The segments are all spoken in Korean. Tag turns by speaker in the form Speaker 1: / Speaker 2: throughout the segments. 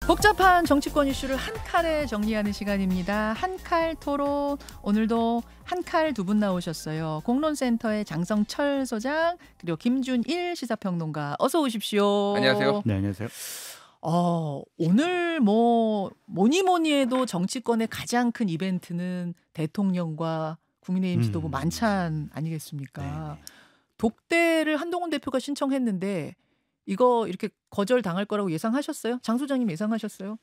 Speaker 1: 복잡한 정치권 이슈를 한 칼에 정리하는 시간입니다. 한칼 토론. 오늘도 한 칼 두 분 나오셨어요. 공론센터의 장성철 소장 그리고 김준일 시사평론가 어서 오십시오.
Speaker 2: 안녕하세요.
Speaker 3: 네, 안녕하세요.
Speaker 1: 오늘 뭐니 해도 정치권의 가장 큰 이벤트는 대통령과 국민의힘 지도부 만찬 아니겠습니까?
Speaker 3: 네.
Speaker 1: 독대를 한동훈 대표가 신청했는데 이거 이렇게 거절당할 거라고 예상하셨어요? 장 소장님 예상하셨어요?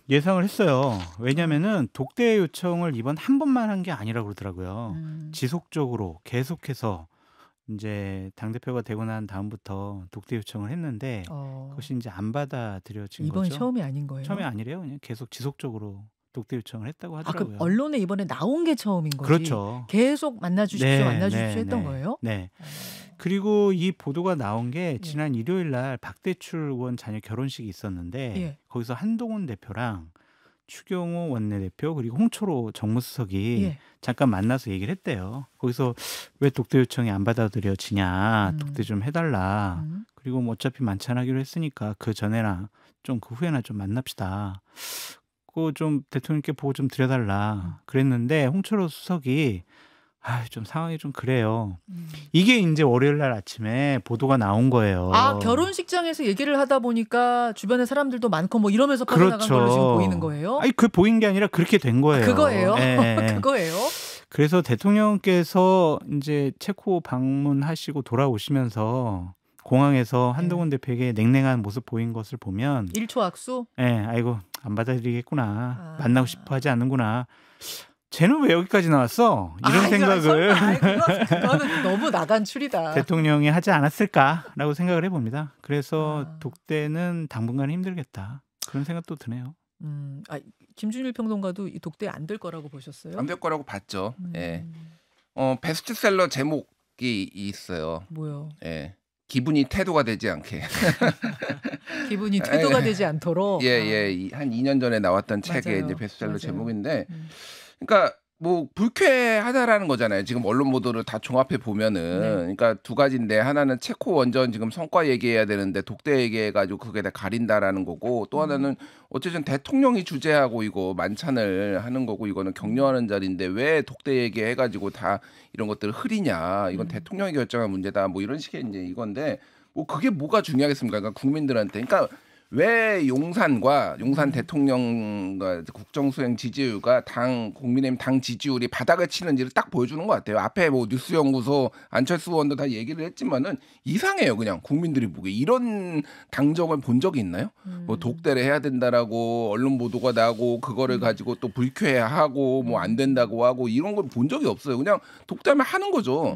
Speaker 3: 예상을 했어요. 왜냐면은 독대 요청을 이번 한 번만 한 게 아니라고 그러더라고요. 지속적으로 계속해서 이제 당대표가 되고 난 다음부터 독대 요청을 했는데 그것이 이제 안 받아들여진
Speaker 1: 이번이
Speaker 3: 거죠.
Speaker 1: 처음이 아닌 거예요?
Speaker 3: 처음이 아니래요. 그냥 계속 지속적으로 독대 요청을 했다고 하더라고요.
Speaker 1: 그럼 언론에 이번에 나온 게 처음인 거지?
Speaker 3: 그렇죠.
Speaker 1: 계속 만나주십시오,
Speaker 3: 네,
Speaker 1: 만나주십시오
Speaker 3: 네,
Speaker 1: 했던
Speaker 3: 네.
Speaker 1: 거예요?
Speaker 3: 네. 그리고 이 보도가 나온 게 지난 일요일 날 박대출 의원 자녀 결혼식이 있었는데 거기서 한동훈 대표랑 추경호 원내대표 그리고 홍철호 정무수석이 잠깐 만나서 얘기를 했대요. 거기서 왜 독대 요청이 안 받아들여지냐, 독대 좀 해달라. 그리고 뭐 어차피 만찬하기로 했으니까 그 전에나 좀 그 후에나 좀 만납시다. 그거 좀 대통령께 보고 좀 드려달라. 그랬는데 홍철호 수석이 좀 상황이 좀 그래요. 이게 이제 월요일 날 아침에 보도가 나온 거예요.
Speaker 1: 결혼식장에서 얘기를 하다 보니까 주변에 사람들도 많고 뭐 이러면서 퍼져나간
Speaker 3: 그렇죠.
Speaker 1: 걸로 지금 보이는 거예요?
Speaker 3: 그 보인 게 아니라 그렇게 된 거예요.
Speaker 1: 그거예요?
Speaker 3: 네.
Speaker 1: 그거예요?
Speaker 3: 그래서 대통령께서 이제 체코 방문하시고 돌아오시면서 공항에서 한동훈 대표에게 냉랭한 모습 보인 것을 보면
Speaker 1: 1초 악수?
Speaker 3: 아이고 안 받아들이겠구나. 만나고 싶어 하지 않는구나. 쟤는 왜 여기까지 나왔어? 이런 생각을
Speaker 1: 그거는 너무 나간 추리다.
Speaker 3: 대통령이 하지 않았을까라고 생각을 해봅니다. 그래서 독대는 당분간 힘들겠다. 그런 생각도 드네요.
Speaker 1: 김준일 평론가도 이 독대 안 될 거라고 보셨어요?
Speaker 2: 안 될 거라고 봤죠. 베스트셀러 제목이 있어요.
Speaker 1: 뭐요?
Speaker 2: 기분이 태도가 되지 않게.
Speaker 1: 기분이 태도가 되지 않도록.
Speaker 2: 한 2년 전에 나왔던 책의 이제 베스트셀러 제목인데, 그러니까 뭐 불쾌하다라는 거잖아요. 지금 언론 보도를 다 종합해 보면은, 그러니까 두 가지인데 하나는 체코 원전 지금 성과 얘기해야 되는데 독대 얘기해가지고 그게 다 가린다라는 거고, 또 하나는 어쨌든 대통령이 주재하고 이거 만찬을 하는 거고 이거는 격려하는 자리인데 왜 독대 얘기해가지고 다 이런 것들을 흐리냐? 이건 대통령이 결정한 문제다. 뭐 이런 식의 이제 이건데 뭐 그게 뭐가 중요하겠습니까? 그러니까 국민들한테. 그러니까 왜 용산 대통령과 국정수행 지지율과 국민의힘 당 지지율이 바닥을 치는지를 딱 보여주는 것 같아요. 앞에 뭐 뉴스연구소 안철수 의원도 다 얘기를 했지만은 이상해요. 그냥 국민들이 보기에 이런 당정을 본 적이 있나요? 뭐 독대를 해야 된다라고 언론 보도가 나고 그거를 가지고 또 불쾌해하고 뭐 안 된다고 하고 이런 걸 본 적이 없어요. 그냥 독대하면 하는 거죠.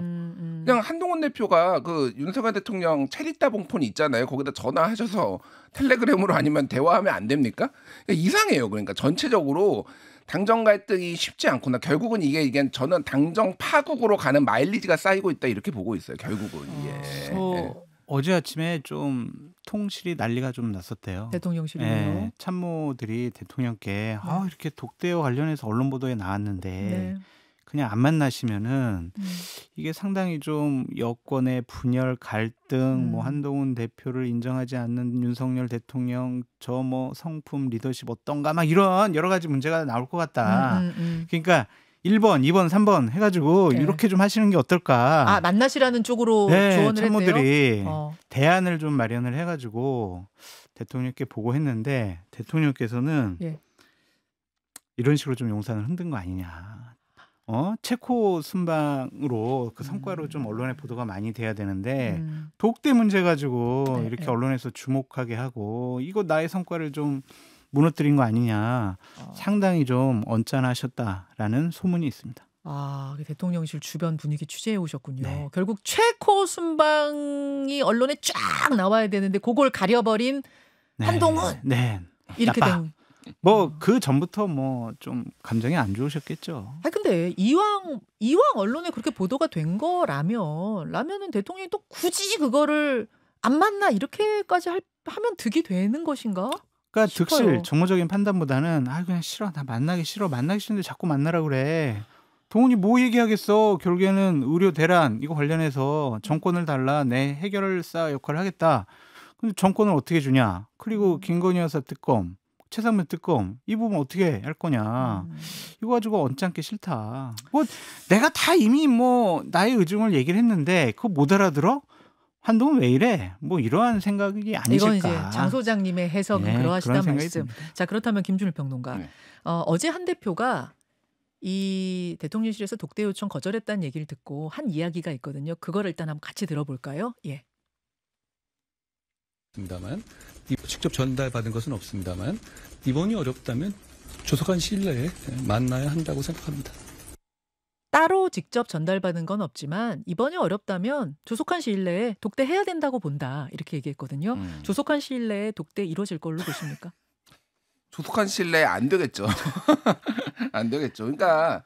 Speaker 2: 그냥 한동훈 대표가 그 윤석열 대통령 체리따봉폰 있잖아요. 거기다 전화하셔서 텔레그램으로 아니면 대화하면 안 됩니까? 그러니까 이상해요. 그러니까 전체적으로 당정 갈등이 쉽지 않구나. 결국은 이게 저는 당정 파국으로 가는 마일리지가 쌓이고 있다 이렇게 보고 있어요. 결국은 이게.
Speaker 3: 어제 아침에 좀 통실이 난리가 좀 났었대요.
Speaker 1: 대통령실이요.
Speaker 3: 참모들이 대통령께 이렇게 독대와 관련해서 언론 보도에 나왔는데 그냥 안 만나시면은 이게 상당히 좀 여권의 분열 갈등 뭐 한동훈 대표를 인정하지 않는 윤석열 대통령 저 뭐 성품 리더십 어떤가 막 이런 여러 가지 문제가 나올 것 같다. 그러니까 1번, 2번, 3번 해가지고 이렇게 좀 하시는 게 어떨까.
Speaker 1: 만나시라는 쪽으로 조언을
Speaker 3: 참모들이
Speaker 1: 했대요?
Speaker 3: 대안을 좀 마련을 해가지고 대통령께 보고했는데 대통령께서는 이런 식으로 좀 용산을 흔든 거 아니냐. 체코 순방으로 그 성과로 좀 언론의 보도가 많이 돼야 되는데 독대 문제 가지고 이렇게 언론에서 주목하게 하고 이거 나의 성과를 좀 무너뜨린 거 아니냐. 상당히 좀 언짢아하셨다라는 소문이 있습니다.
Speaker 1: 대통령실 주변 분위기 취재해 오셨군요. 결국 체코 순방이 언론에 쫙 나와야 되는데 그걸 가려버린 한동훈. 이렇게 된.
Speaker 3: 뭐 그 전부터 뭐 좀 감정이 안 좋으셨겠죠.
Speaker 1: 근데 이왕 언론에 그렇게 보도가 된 거라면은 대통령이 또 굳이 그거를 안 만나 이렇게까지 하면 득이 되는 것인가?
Speaker 3: 그러니까
Speaker 1: 싶어요.
Speaker 3: 득실 정무적인 판단보다는 그냥 싫어 나 만나기 싫은데 자꾸 만나라 그래. 동훈이 뭐 얘기하겠어. 결국에는 의료 대란 이거 관련해서 정권을 달라 내 해결사 역할을 하겠다. 근데 정권을 어떻게 주냐? 그리고 김건희 여사 특검, 최상면 특검 이 부분 어떻게 할 거냐? 이거 가지고 언짢게 싫다. 뭐 내가 다 이미 뭐 나의 의중을 얘기를 했는데 그거 못 알아들어? 한동훈 왜 이래? 뭐 이러한 생각이 아니실까?
Speaker 1: 이건 이제 장 소장님의 해석은
Speaker 3: 네,
Speaker 1: 그러하시다는
Speaker 3: 그런
Speaker 1: 말씀.
Speaker 3: 듭니다.
Speaker 1: 자, 그렇다면 김준일 평론가.
Speaker 2: 네.
Speaker 1: 어제 한 대표가 이 대통령실에서 독대 요청 거절했다는 얘기를 듣고 한 이야기가 있거든요. 그거를 일단 한번 같이 들어볼까요? 예.
Speaker 4: 입니다만 직접 전달받은 것은 없습니다만 이번이 어렵다면 조속한 시일 내에 만나야 한다고 생각합니다.
Speaker 1: 따로 직접 전달받은 건 없지만 이번이 어렵다면 조속한 시일 내에 독대해야 된다고 본다. 이렇게 얘기했거든요. 조속한 시일 내에 독대 이루어질 걸로 보십니까?
Speaker 2: 조속한 시일 내에 안 되겠죠. 안 되겠죠. 그러니까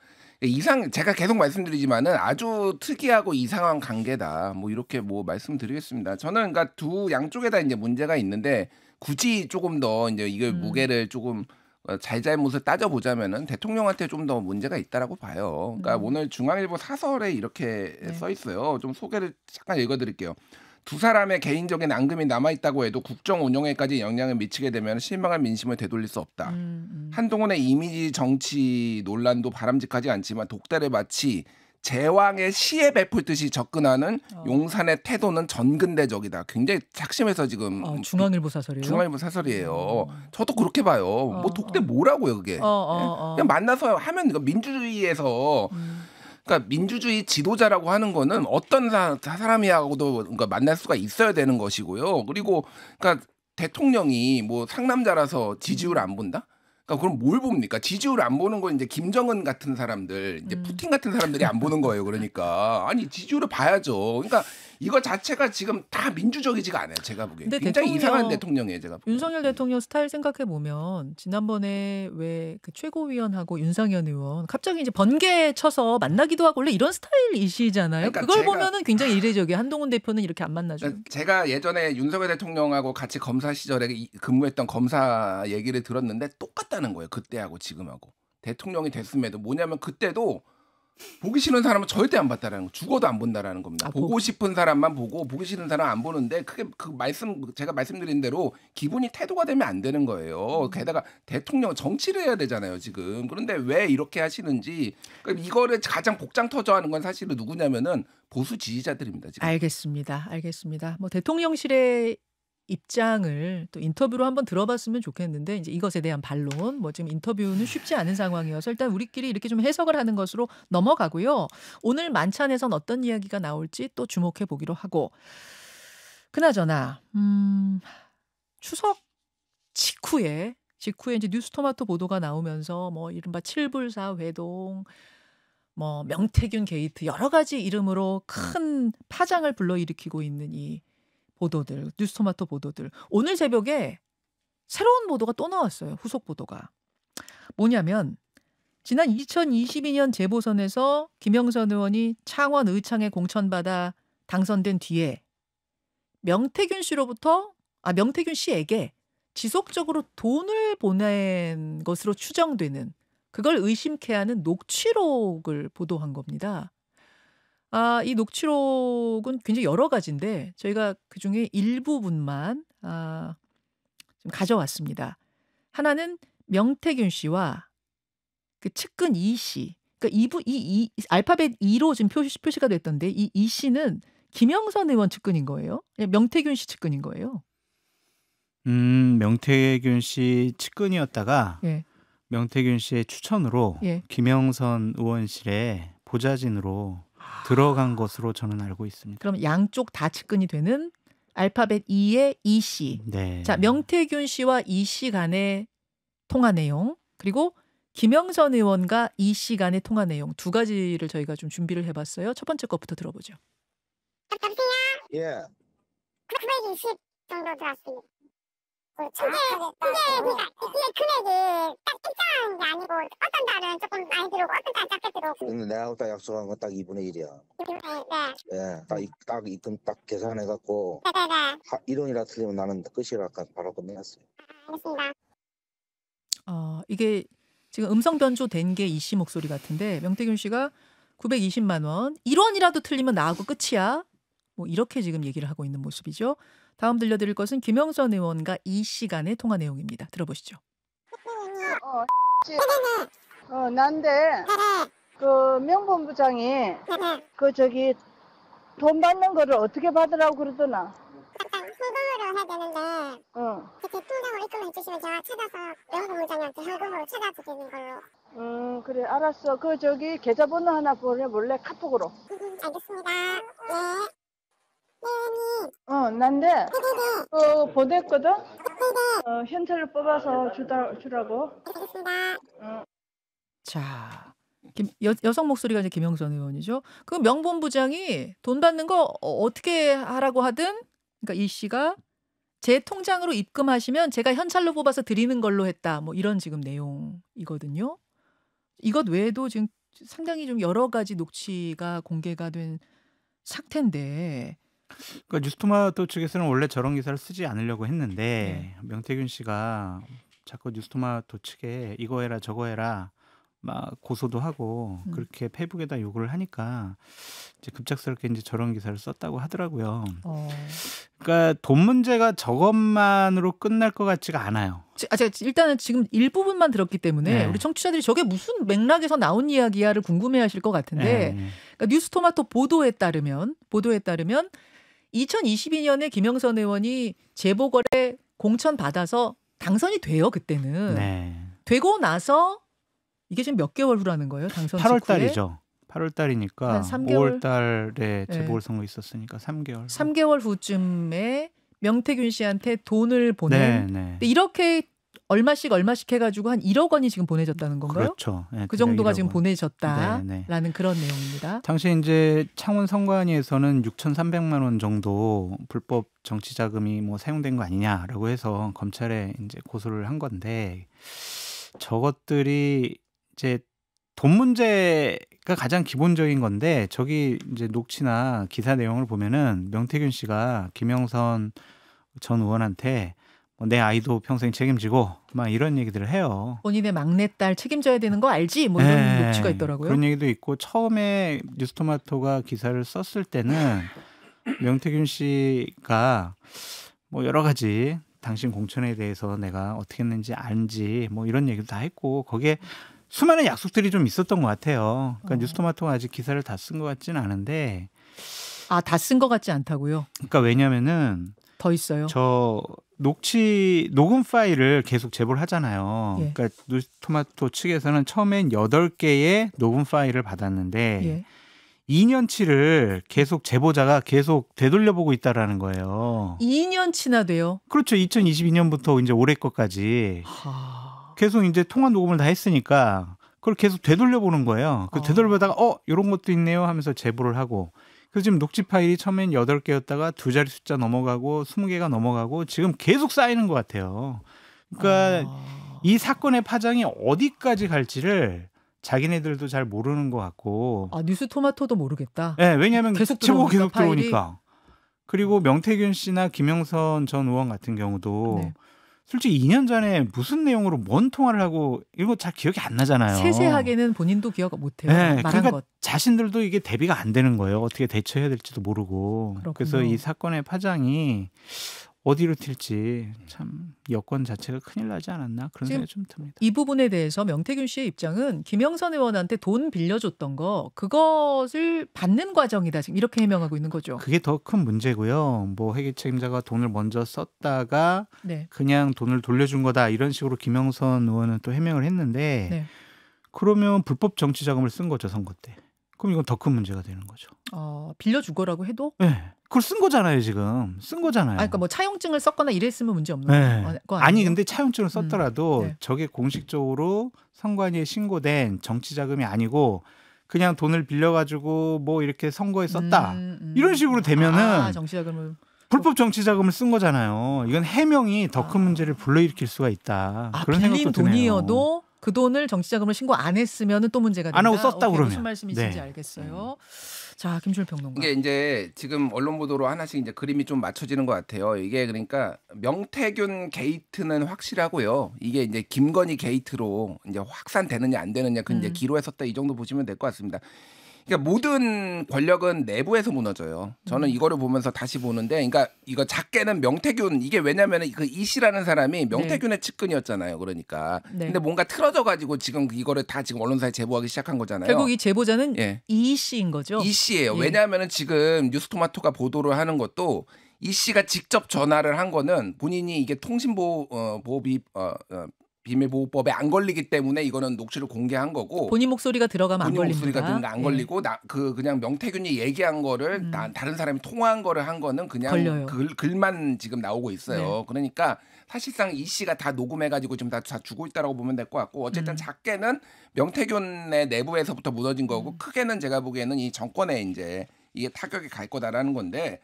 Speaker 2: 제가 계속 말씀드리지만은 아주 특이하고 이상한 관계다. 뭐 이렇게 뭐 말씀드리겠습니다. 저는 그러니까 두 양쪽에다 이제 문제가 있는데 굳이 조금 더 이제 이걸 무게를 조금 잘잘못을 따져보자면은 대통령한테 좀 더 문제가 있다라고 봐요. 그러니까 오늘 중앙일보 사설에 이렇게 써 있어요. 좀 소개를 잠깐 읽어드릴게요. 두 사람의 개인적인 앙금이 남아있다고 해도 국정 운영에까지 영향을 미치게 되면 실망한 민심을 되돌릴 수 없다. 한동훈의 이미지 정치 논란도 바람직하지 않지만 독대를 마치 제왕의 시에 베풀듯이 접근하는 용산의 태도는 전근대적이다. 굉장히 작심해서 지금
Speaker 1: 중앙일보 사설이에요?
Speaker 2: 중앙일보 사설이에요. 저도 그렇게 봐요. 뭐 독대 뭐라고요 그게. 그냥 만나서 하면 이거 민주주의에서 그러니까 민주주의 지도자라고 하는 거는 어떤 사람이하고도 그러니까 만날 수가 있어야 되는 것이고요. 그리고 그러니까 대통령이 뭐 상남자라서 지지율 안 본다? 그러니까 그럼 뭘 봅니까? 지지율 안 보는 건 이제 김정은 같은 사람들, 이제 푸틴 같은 사람들이 안 보는 거예요. 그러니까 아니 지지율을 봐야죠. 그러니까 이거 자체가 지금 다 민주적이지가 않아요. 제가 보기에 굉장히 이상한 대통령이에요. 제가 보기에.
Speaker 1: 윤석열 대통령 스타일 생각해 보면 지난번에 왜 그 최고위원하고 윤상현 의원 갑자기 이제 번개 쳐서 만나기도 하고 원래 이런 스타일이시잖아요.
Speaker 2: 그러니까
Speaker 1: 그걸 보면은 굉장히 이례적이에요. 한동훈 대표는 이렇게 안 만나죠.
Speaker 2: 제가 예전에 윤석열 대통령하고 같이 검사 시절에 근무했던 검사 얘기를 들었는데 똑같다는 거예요. 그때하고 지금하고. 대통령이 됐음에도 뭐냐면 그때도 보기 싫은 사람은 절대 안 봤다라는 거. 죽어도 안 본다라는 겁니다. 보고 싶은 사람만 보고 보기 싫은 사람 안 보는데 그게 제가 말씀드린 대로 기분이 태도가 되면 안 되는 거예요. 게다가 대통령 정치를 해야 되잖아요, 지금. 그런데 왜 이렇게 하시는지 그러니까 이거를 가장 복장 터져하는 건 사실은 누구냐면은 보수 지지자들입니다, 지금.
Speaker 1: 알겠습니다. 뭐 대통령실의 입장을 또 인터뷰로 한번 들어봤으면 좋겠는데 이제 이것에 대한 반론 뭐 지금 인터뷰는 쉽지 않은 상황이어서 일단 우리끼리 이렇게 좀 해석을 하는 것으로 넘어가고요. 오늘 만찬에선 어떤 이야기가 나올지 또 주목해 보기로 하고 그나저나 추석 직후에 이제 뉴스토마토 보도가 나오면서 뭐 이른바 칠불사 회동 뭐 명태균 게이트 여러 가지 이름으로 큰 파장을 불러일으키고 있는 이 보도들, 뉴스토마토 보도들. 오늘 새벽에 새로운 보도가 또 나왔어요. 후속 보도가. 뭐냐면 지난 2022년 재보선에서 김영선 의원이 창원 의창에 공천받아 당선된 뒤에 명태균 씨에게 지속적으로 돈을 보낸 것으로 추정되는 그걸 의심케 하는 녹취록을 보도한 겁니다. 이 녹취록은 굉장히 여러 가지인데 저희가 그중에 일부분만 좀 가져왔습니다. 하나는 명태균 씨와 그 측근 이 씨, 그러니까 이 알파벳 2로 지금 표시가 됐던데 이 씨는 김영선 의원 측근인 거예요. 명태균 씨 측근인 거예요.
Speaker 3: 명태균 씨 측근이었다가
Speaker 1: 예.
Speaker 3: 명태균 씨의 추천으로
Speaker 1: 예.
Speaker 3: 김영선 의원실에 보좌진으로 들어간 것으로 저는 알고 있습니다.
Speaker 1: 그럼 양쪽 다 측근이 되는 알파벳 2의 이 씨.
Speaker 3: 네.
Speaker 1: 자, 명태균 씨와 이 씨 간의 통화 내용 그리고 김영선 의원과 이 씨 간의 통화 내용 두 가지를 저희가 좀 준비를 해봤어요. 첫 번째 것부터 들어보죠.
Speaker 5: 여보세요?
Speaker 6: 예.
Speaker 5: 920 정도 들었습니다. 그러니까 이게 금액이 딱 일정한 게 아니고 어떤 달은 조금 많이 들어오고 어떤 달은 작게 들어오고.
Speaker 6: 근데 내가 딱 약속한 건 딱 2분의 1이야.
Speaker 5: 네.
Speaker 6: 예, 딱 입금 딱 계산해갖고
Speaker 5: 네네네.
Speaker 6: 1원이라 틀리면 나는 끝이라 바로 끝내놨어요.
Speaker 5: 알겠습니다.
Speaker 1: 이게 지금 음성 변조된 게 이 씨 목소리 같은데 명태균 씨가 920만 원 1원이라도 틀리면 나하고 끝이야. 뭐 이렇게 지금 얘기를 하고 있는 모습이죠. 다음 들려드릴 것은 김영선 의원과 이 시간의 통화 내용입니다. 들어보시죠.
Speaker 7: 난데 그 명본부장이 그 저기 돈 받는 거를 어떻게 받으라고 그러더나?
Speaker 5: 약간 현금으로 해야 되는데 그렇게 통장으로 입금해 주시면 제가 찾아서 명본부장님한테 현금으로 찾아드리는 걸로.
Speaker 7: 그래 알았어. 그 저기 계좌번호 하나 보내볼래? 카톡으로.
Speaker 5: 알겠습니다. 네.
Speaker 7: 난데
Speaker 5: 네네네.
Speaker 7: 보냈거든?
Speaker 5: 네네.
Speaker 7: 현찰로 뽑아서 주라고.
Speaker 5: 알겠습니다.
Speaker 1: 자, 여성 목소리가 이제 김영선 의원이죠. 그 명본부장이 돈 받는 거 어떻게 하라고 하든, 그러니까 이 씨가 제 통장으로 입금하시면 제가 현찰로 뽑아서 드리는 걸로 했다. 뭐 이런 지금 내용이거든요. 이것 외에도 지금 상당히 좀 여러 가지 녹취가 공개가 된 상태인데.
Speaker 3: 그러니까 뉴스토마토 측에서는 원래 저런 기사를 쓰지 않으려고 했는데 명태균 씨가 자꾸 뉴스토마토 측에 이거 해라 저거 해라 막 고소도 하고 그렇게 페이북에다 요구를 하니까 이제 급작스럽게 이제 저런 기사를 썼다고 하더라고요. 그러니까 돈 문제가 저것만으로 끝날 것 같지가 않아요.
Speaker 1: 제가 일단은 지금 일부분만 들었기 때문에 우리 청취자들이 저게 무슨 맥락에서 나온 이야기야를 궁금해하실 것 같은데, 그러니까 뉴스토마토 보도에 따르면 2022년에 김영선 의원이 재보궐에 공천 받아서 당선이 돼요. 그때는 되고 나서 이게 지금 몇 개월 후라는 거예요? 당선
Speaker 3: 8월 달이죠. 8월 달이니까 5월 달에 재보궐선거 있었으니까 3개월.
Speaker 1: 3개월 후쯤에 명태균 씨한테 돈을 보낸. 근데 이렇게 얼마씩 해가지고 한 1억 원이 지금 보내졌다는 건가요?
Speaker 3: 그렇죠.
Speaker 1: 그 정도가 지금 보내졌다라는 그런 내용입니다.
Speaker 3: 당시 이제 창원 선관위에서는 6,300만 원 정도 불법 정치 자금이 뭐 사용된 거 아니냐라고 해서 검찰에 이제 고소를 한 건데, 저것들이 이제 돈 문제가 가장 기본적인 건데, 저기 이제 녹취나 기사 내용을 보면은 명태균 씨가 김영선 전 의원한테 내 아이도 평생 책임지고 막 이런 얘기들을 해요.
Speaker 1: 본인의 막내딸 책임져야 되는 거 알지? 뭐 이런 녹취가 있더라고요.
Speaker 3: 그런 얘기도 있고, 처음에 뉴스토마토가 기사를 썼을 때는 명태균 씨가 뭐 여러 가지 당신 공천에 대해서 내가 어떻게 했는지 알지 뭐 이런 얘기도 다 했고, 거기에 수많은 약속들이 좀 있었던 것 같아요. 그러니까 뉴스토마토가 아직 기사를 다 쓴 것 같지는 않은데.
Speaker 1: 다 쓴 것 같지 않다고요?
Speaker 3: 그러니까 왜냐면은
Speaker 1: 더 있어요.
Speaker 3: 저 녹음 파일을 계속 제보를 하잖아요. 그러니까 뉴스토마토 측에서는 처음엔 8개의 녹음 파일을 받았는데 2년치를 계속 제보자가 계속 되돌려보고 있다라는 거예요.
Speaker 1: 2년치나 돼요?
Speaker 3: 그렇죠. 2022년부터 이제 올해 것까지 계속 이제 통화 녹음을 다 했으니까 그걸 계속 되돌려보는 거예요. 그 되돌려보다가 이런 것도 있네요 하면서 제보를 하고. 그래서 지금 녹취 파일이 처음엔 8개였다가 2자리 숫자 넘어가고 20개가 넘어가고 지금 계속 쌓이는 것 같아요. 그러니까 이 사건의 파장이 어디까지 갈지를 자기네들도 잘 모르는 것 같고.
Speaker 1: 뉴스토마토도 모르겠다.
Speaker 3: 네, 왜냐하면 계속 들어오니까. 그리고 명태균 씨나 김영선 전 의원 같은 경우도 솔직히 2년 전에 무슨 내용으로 뭔 통화를 하고 이런 거 잘 기억이 안 나잖아요.
Speaker 1: 세세하게는 본인도 기억 못해요. 말한
Speaker 3: 그러니까
Speaker 1: 것.
Speaker 3: 자신들도 이게 대비가 안 되는 거예요. 어떻게 대처해야 될지도 모르고.
Speaker 1: 그렇군요.
Speaker 3: 그래서 이 사건의 파장이 어디로 튈지 참 여건 자체가 큰일 나지 않았나 그런 생각이 좀 듭니다.
Speaker 1: 이 부분에 대해서 명태균 씨의 입장은 김영선 의원한테 돈 빌려줬던 거 그것을 받는 과정이다 지금 이렇게 해명하고 있는 거죠.
Speaker 3: 그게 더 큰 문제고요. 뭐 회계 책임자가 돈을 먼저 썼다가 그냥 돈을 돌려준 거다 이런 식으로 김영선 의원은 또 해명을 했는데 그러면 불법 정치 자금을 쓴 거죠 선거 때. 그럼 이건 더 큰 문제가 되는 거죠.
Speaker 1: 빌려주거라고 해도?
Speaker 3: 네. 그걸 쓴 거잖아요 지금. 쓴 거잖아요.
Speaker 1: 그러니까 뭐 차용증을 썼거나 이랬으면 문제 없는 거 아니에요?
Speaker 3: 아니 근데 차용증을 썼더라도 저게 공식적으로 선관위에 신고된 정치 자금이 아니고 그냥 돈을 빌려가지고 뭐 이렇게 선거에 썼다. 이런 식으로 되면은
Speaker 1: 정치 자금을
Speaker 3: 불법 정치 자금을 쓴 거잖아요. 이건 해명이 더 큰 문제를 불러일으킬 수가 있다. 그런
Speaker 1: 빌린
Speaker 3: 생각도 드네요.
Speaker 1: 돈이어도 그 돈을 정치 자금을 신고 안 했으면은 또 문제가 된다.
Speaker 3: 안 하고 썼다 그러면.
Speaker 1: 무슨 말씀이신지 알겠어요. 자, 김준일 평론가.
Speaker 2: 이게 이제 지금 언론 보도로 하나씩 이제 그림이 좀 맞춰지는 것 같아요. 이게 그러니까 명태균 게이트는 확실하고요. 이게 이제 김건희 게이트로 이제 확산되느냐 안 되느냐 그 이제 기로에 섰다 이 정도 보시면 될 것 같습니다. 그러니까 모든 권력은 내부에서 무너져요. 저는 이거를 보면서 다시 보는데, 그러니까 이거 작게는 명태균, 이게 왜냐면은 그 이 씨라는 사람이 명태균의 측근이었잖아요. 그러니까. 근데 뭔가 틀어져 가지고 지금 이거를 다 지금 언론사에 제보하기 시작한 거잖아요.
Speaker 1: 결국 이 제보자는 이 씨인 거죠.
Speaker 2: 이 씨예요. 왜냐하면은 지금 뉴스토마토가 보도를 하는 것도 이 씨가 직접 전화를 한 거는 본인이 이게 비밀보호법에 안 걸리기 때문에 이거는 녹취를 공개한 거고,
Speaker 1: 본인 목소리가 들어가면 안 걸립니다.
Speaker 2: 본인 목소리가 들어가면 안 걸리고 그냥 명태균이 얘기한 거를 다른 사람이 통화한 거를 한 거는 그냥 글만 지금 나오고 있어요. 그러니까 사실상 이 씨가 다 녹음해가지고 지금 다 주고 있다라고 보면 될 것 같고, 어쨌든 작게는 명태균의 내부에서부터 무너진 거고, 크게는 제가 보기에는 이 정권에 이제 이게 타격이 갈 거다라는 건데,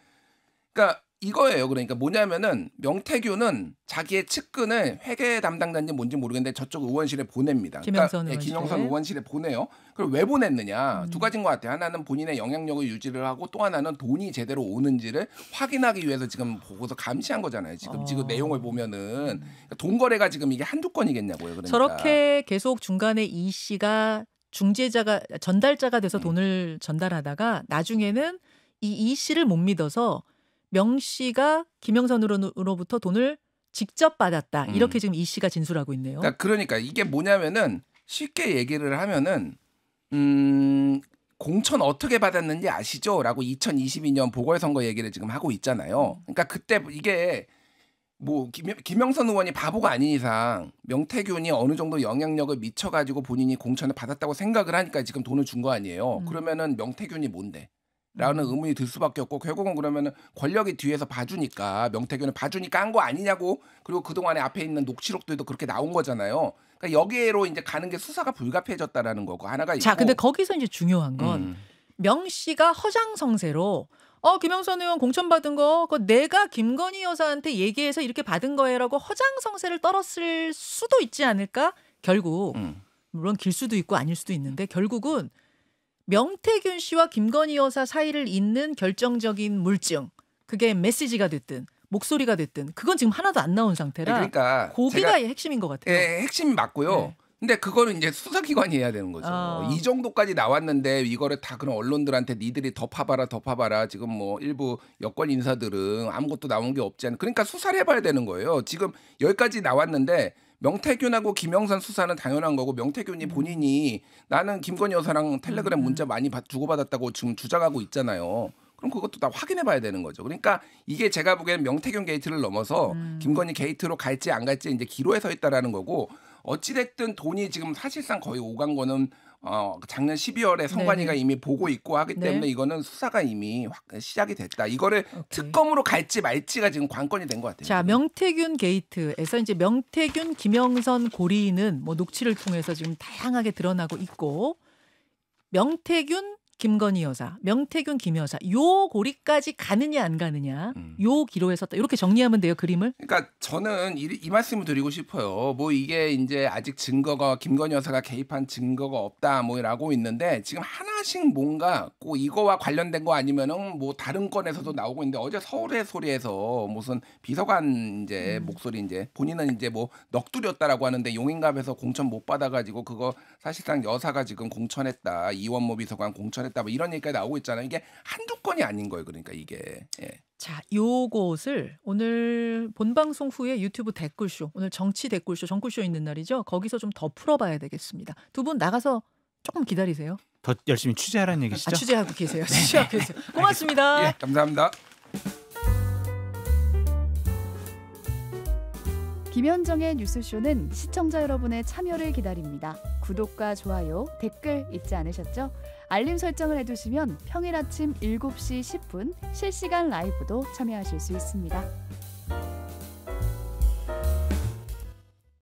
Speaker 2: 그러니까 이거예요. 그러니까 뭐냐면은 명태균은 자기의 측근을 회계 담당자인지 뭔지 모르겠는데 저쪽 의원실에 보냅니다.
Speaker 1: 김영선
Speaker 2: 의원실에 보내요. 그걸 왜 보냈느냐? 두 가지인 것 같아요. 하나는 본인의 영향력을 유지를 하고, 또 하나는 돈이 제대로 오는지를 확인하기 위해서 지금 보고서 감시한 거잖아요. 지금 내용을 보면은 돈 거래가 지금 이게 한두 건이겠냐고요. 그러니까.
Speaker 1: 저렇게 계속 중간에 이 씨가 전달자가 돼서 돈을 전달하다가 나중에는 이 씨를 못 믿어서 명 씨가 김영선으로부터 돈을 직접 받았다. 이렇게 지금 이 씨가 진술하고 있네요.
Speaker 2: 그러니까 이게 뭐냐면은 쉽게 얘기를 하면은 공천 어떻게 받았는지 아시죠? 라고 2022년 보궐선거 얘기를 지금 하고 있잖아요. 그러니까 그때 이게 뭐 김영선 의원이 바보가 아닌 이상 명태균이 어느 정도 영향력을 미쳐가지고 본인이 공천을 받았다고 생각을 하니까 지금 돈을 준 거 아니에요. 그러면은 명태균이 뭔데? 라는 의문이 들 수밖에 없고, 결국은 그러면은 권력이 뒤에서 봐주니까, 명태균을 봐주니까 한 거 아니냐고. 그리고 그동안에 앞에 있는 녹취록들도 그렇게 나온 거잖아요. 그러니까 여기로 이제 가는 게 수사가 불가피해졌다라는 거고 하나가 있고.
Speaker 1: 자, 근데 거기서 이제 중요한 건 명 씨가 허장성세로 김영선 의원 공천받은 거 그거 내가 김건희 여사한테 얘기해서 이렇게 받은 거예요라고 허장성세를 떨었을 수도 있지 않을까? 결국 물론 길 수도 있고 아닐 수도 있는데, 결국은 명태균 씨와 김건희 여사 사이를 잇는 결정적인 물증, 그게 메시지가 됐든 목소리가 됐든 그건 지금 하나도 안 나온 상태라,
Speaker 2: 그러니까
Speaker 1: 거기가 핵심인 것 같아요.
Speaker 2: 핵심이 맞고요. 근데 그거는 이제 수사기관이 해야 되는 거죠. 이 정도까지 나왔는데 이거를 다 그런 언론들한테 니들이 더 파봐라. 지금 뭐 일부 여권 인사들은 아무것도 나온 게 없지 않은. 그러니까 수사를 해봐야 되는 거예요. 지금 여기까지 나왔는데 명태균하고 김영선 수사는 당연한 거고, 명태균이 본인이 나는 김건희 여사랑 텔레그램 문자 많이 주고받았다고 지금 주장하고 있잖아요. 그럼 그것도 다 확인해 봐야 되는 거죠. 그러니까 이게 제가 보기에는 명태균 게이트를 넘어서 김건희 게이트로 갈지 안 갈지 이제 기로에 서 있다라는 거고, 어찌됐든 돈이 지금 사실상 거의 오간 거는 작년 12월에 성관이가 이미 보고 있고 하기 때문에 이거는 수사가 이미 시작이 됐다. 이거를 특검으로 갈지 말지가 지금 관건이 된 것 같아요.
Speaker 1: 자, 명태균 게이트에서 이제 명태균, 김영선 고리는 뭐 녹취를 통해서 지금 다양하게 드러나고 있고, 명태균, 김건희 여사, 명태균, 김 여사, 요 고리까지 가느냐 안 가느냐, 요 기로에 섰다. 이렇게 정리하면 돼요, 그림을.
Speaker 2: 그러니까 저는 이 말씀을 드리고 싶어요. 뭐 이게 이제 아직 증거가, 김건희 여사가 개입한 증거가 없다 뭐라고 있는데, 지금 하나씩 뭔가 꼭 이거와 관련된 거 아니면은 뭐 다른 건에서도 나오고 있는데, 어제 서울의 소리에서 무슨 비서관 이제 목소리, 이제 본인은 이제 뭐 넋두렸다라고 하는데 용인갑에서 공천 못 받아가지고 그거 사실상 여사가 지금 공천했다, 이원모 비서관 공천했다, 뭐 이런 얘기가 나오고 있잖아요. 이게 한두 건이 아닌 거예요. 그러니까 이게.
Speaker 1: 자, 요것을 오늘 본방송 후에 유튜브 댓글쇼, 오늘 정치 댓글쇼, 정글쇼 있는 날이죠. 거기서 좀 더 풀어봐야 되겠습니다. 두 분 나가서 조금 기다리세요.
Speaker 3: 더 열심히 취재하라는 얘기시죠?
Speaker 1: 취재하고 계세요. 취재하고 계세요. 고맙습니다.
Speaker 2: 예, 감사합니다.
Speaker 8: 김현정의 뉴스쇼는 시청자 여러분의 참여를 기다립니다. 구독과 좋아요, 댓글 잊지 않으셨죠? 알림 설정을 해두시면 평일 아침 7시 10분 실시간 라이브도 참여하실 수 있습니다.